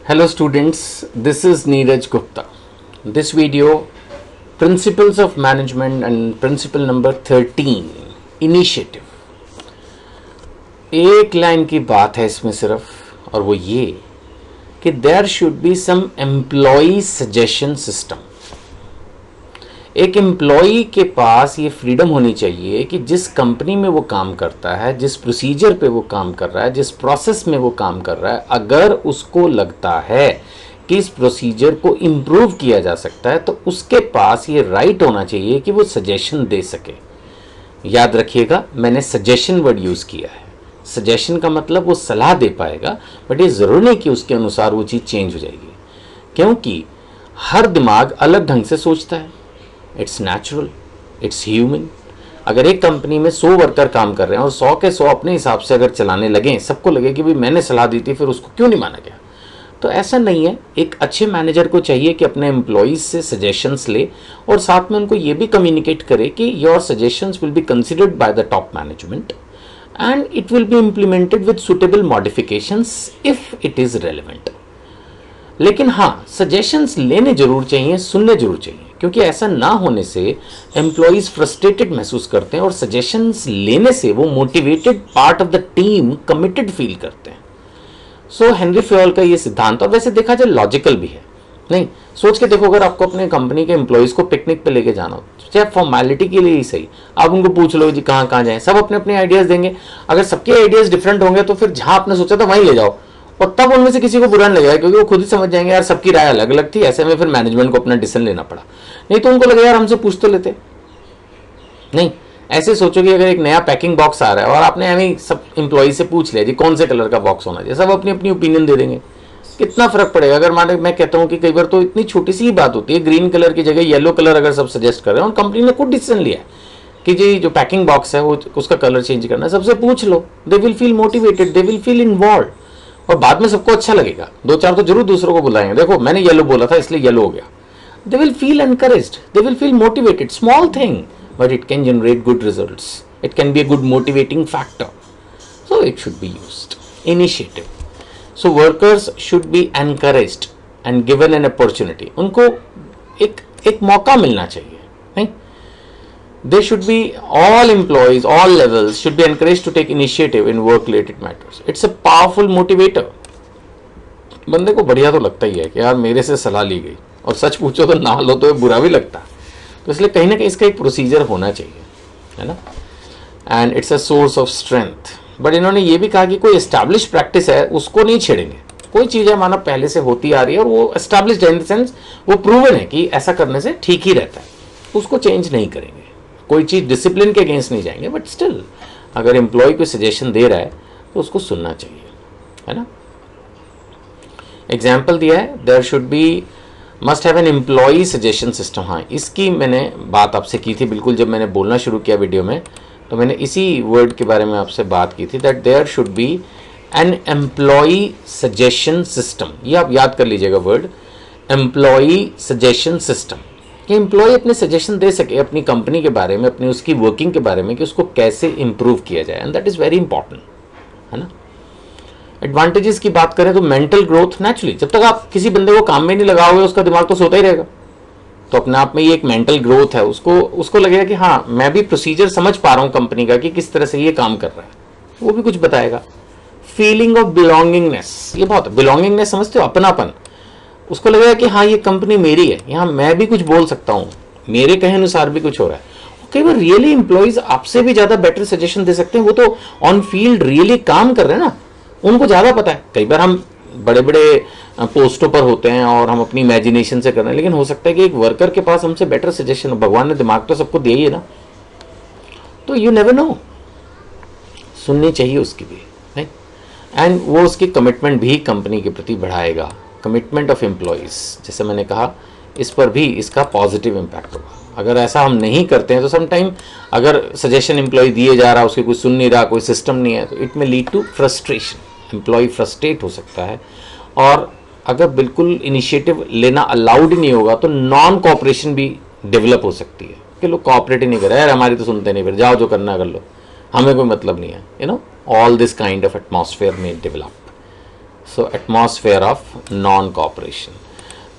Hello students, this is Neeraj Gupta. This video, Principles of Management and Principle number 13, Initiative. एक line की बात है इसमें सिर्फ, और वो ये कि there should be some employee suggestion system. एक एम्प्लॉई के पास ये फ्रीडम होनी चाहिए कि जिस कंपनी में वो काम करता है, जिस प्रोसीजर पे वो काम कर रहा है, जिस प्रोसेस में वो काम कर रहा है, अगर उसको लगता है कि इस प्रोसीजर को इम्प्रूव किया जा सकता है तो उसके पास ये राइट होना चाहिए कि वो सजेशन दे सके। याद रखिएगा, मैंने सजेशन वर्ड यूज़ किया है। सजेशन का मतलब वो सलाह दे पाएगा, बट ये ज़रूरी नहीं कि उसके अनुसार वो चीज़ चेंज हो जाएगी, क्योंकि हर दिमाग अलग ढंग से सोचता है। It's natural, it's human. अगर एक कंपनी में 100 वर्कर काम कर रहे हैं और 100 के 100 अपने हिसाब से अगर चलाने लगें, सबको लगे कि भाई मैंने सलाह दी थी, फिर उसको क्यों नहीं माना गया, तो ऐसा नहीं है। एक अच्छे मैनेजर को चाहिए कि अपने एम्प्लॉयज़ से सजेशंस ले और साथ में उनको ये भी कम्युनिकेट करे कि your suggestions will be considered by the top management and it will be implemented with suitable modifications if it is relevant. लेकिन हाँ, सजेशंस लेने जरूर चाहिए, सुनने जरूर चाहिए, क्योंकि ऐसा ना होने से एम्प्लॉयज़ फ्रस्ट्रेटेड महसूस करते हैं और सजेशंस लेने से वो motivated part of the team, committed feel करते हैं। सो हेनरी फ्योल का ये सिद्धांत, और वैसे देखा जाए लॉजिकल भी है। नहीं, सोच के देखो, अगर आपको अपने कंपनी के एम्प्लॉयज़ को पिकनिक पे लेके जाना हो, चाहे फॉर्मेलिटी के लिए ही सही, आप उनको पूछ लो जी कहाँ कहाँ जाएं, सब अपने अपने आइडियाज़ देंगे। अगर सबके आइडियाज़ डिफरेंट होंगे तो फिर जहाँ आपने सोचा था वहीं ले जाओ, और तब उनमें से किसी को बुरा नहीं लगेगा, क्योंकि वो खुद ही समझ जाएंगे यार सबकी राय अलग अलग थी। ऐसे में फिर मैनेजमेंट को अपना डिसीजन लेना पड़ा। नहीं तो उनको लगेगा यार हमसे पूछ तो लेते। नहीं, ऐसे सोचो कि अगर एक नया पैकिंग बॉक्स आ रहा है और आपने हमें सब एम्प्लॉय से पूछ लिया जी कौन से कलर का बॉक्स होना चाहिए, सब अपनी अपनी ओपिनियन दे देंगे, कितना फर्क पड़ेगा। अगर माने मैं कहता हूँ कि कई बार तो इतनी छोटी सी ही बात होती है, ग्रीन कलर की जगह येलो कलर अगर सब सजेस्ट कर रहे हैं और कंपनी ने खुद डिसीजन लिया है कि जी जो पैकिंग बॉक्स है वो उसका कलर चेंज करना है, सबसे पूछ लो। They will feel motivated, they will feel involve, और बाद में सबको अच्छा लगेगा। 2-4 तो जरूर दूसरों को बुलाएंगे, देखो मैंने येलो बोला था इसलिए येलो हो गया। They will feel encouraged, they will feel motivated. Small thing, but it can generate good results. It can be a good motivating factor. So it should be used. Initiative. So workers should be encouraged and given an opportunity. उनको एक मौका मिलना चाहिए, नहीं? They should be, all employees, all levels should be encouraged to take initiative in work-related matters. It's a powerful motivator. बंदे को बढ़िया तो लगता ही है कि यार मेरे से सलाह ली गई, और सच पूछो तो ना लो तो बुरा भी लगता है। तो इसलिए कहीं ना कहीं इसका एक प्रोसीजर होना चाहिए, है ना। And it's a source of strength. But इन्होंने ये भी कहा कि कोई एस्टैब्लिश प्रैक्टिस है उसको नहीं छेड़ेंगे। कोई चीज़ है माना पहले से होती आ रही है और वो एस्टैब्लिश्ड है, इन द सेंस वो प्रूवन है कि ऐसा करने से ठीक ही रहता है, उसको चेंज नहीं करेंगे। कोई चीज़ डिसिप्लिन के अगेंस्ट नहीं जाएंगे, बट स्टिल अगर एम्प्लॉय कोई सजेशन दे रहा है तो उसको सुनना चाहिए, है ना। एग्जाम्पल दिया है, there should be must have an employee suggestion system. हाँ, इसकी मैंने बात आपसे की थी बिल्कुल, जब मैंने बोलना शुरू किया वीडियो में तो मैंने इसी वर्ड के बारे में आपसे बात की थी, that there should be an employee suggestion system. ये आप याद कर लीजिएगा वर्ड, एम्प्लॉई सजेशन सिस्टम, कि एम्प्लॉय अपने सजेशन दे सके अपनी कंपनी के बारे में, अपनी उसकी वर्किंग के बारे में, कि उसको कैसे इम्प्रूव किया जाए, and that is very important, है ना। एडवांटेजेस की बात करें तो मेंटल ग्रोथ, नेचुरली जब तक आप किसी बंदे को काम में नहीं लगाओगे उसका दिमाग तो सोता ही रहेगा, तो अपने आप में ये एक मेंटल ग्रोथ है। उसको लगेगा कि हाँ मैं भी प्रोसीजर समझ पा रहा हूँ कंपनी का कि किस तरह से ये काम कर रहा है, वो भी कुछ बताएगा। फीलिंग ऑफ बिलोंगिंगनेस, ये बहुत, बिलोंगिंगनेस समझते हो, अपनापन। उसको लगेगा कि हाँ ये कंपनी मेरी है, यहाँ मैं भी कुछ बोल सकता हूँ, मेरे कहे अनुसार भी कुछ हो रहा है। कई बार रियली एम्प्लॉयज आपसे भी ज़्यादा बेटर सजेशन दे सकते हैं, वो तो ऑन फील्ड रियली काम कर रहे हैं ना, उनको ज़्यादा पता है। कई बार हम बड़े बड़े पोस्टों पर होते हैं और हम अपनी इमेजिनेशन से कर रहे हैं, लेकिन हो सकता है कि एक वर्कर के पास हमसे बेटर सजेशन हो। भगवान ने दिमाग तो सबको दिया ही है ना, तो यू नेवर नो, सुननी चाहिए उसकी भी, नहीं। एंड वो उसकी कमिटमेंट भी कंपनी के प्रति बढ़ाएगा। कमिटमेंट ऑफ एम्प्लॉयज़, जैसे मैंने कहा, इस पर भी इसका पॉजिटिव इम्पैक्ट होगा। अगर ऐसा हम नहीं करते हैं तो समटाइम अगर सजेशन एम्प्लॉय दिए जा रहा, उसके कोई सुन नहीं रहा, कोई सिस्टम नहीं है, तो it may lead to frustration. Employee frustrate हो सकता है, और अगर बिल्कुल इनिशिएटिव लेना अलाउड ही नहीं होगा तो नॉन कोऑपरेशन भी डेवलप हो सकती है कि लोग कोऑपरेट ही नहीं कर रहे, यार हमारी तो सुनते नहीं, फिर जाओ जो करना कर लो, हमें कोई मतलब नहीं है, you know, all this kind of atmosphere में develop. So atmosphere of non cooperation.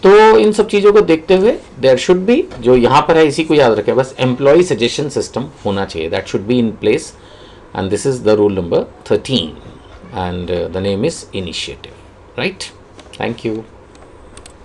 तो इन सब चीज़ों को देखते हुए देयर शुड बी, जो यहाँ पर है इसी को याद रखें बस, एम्प्लॉय सजेशन सिस्टम होना चाहिए, that should be in place, and this is the rule number 13 and the name is initiative, right. Thank you.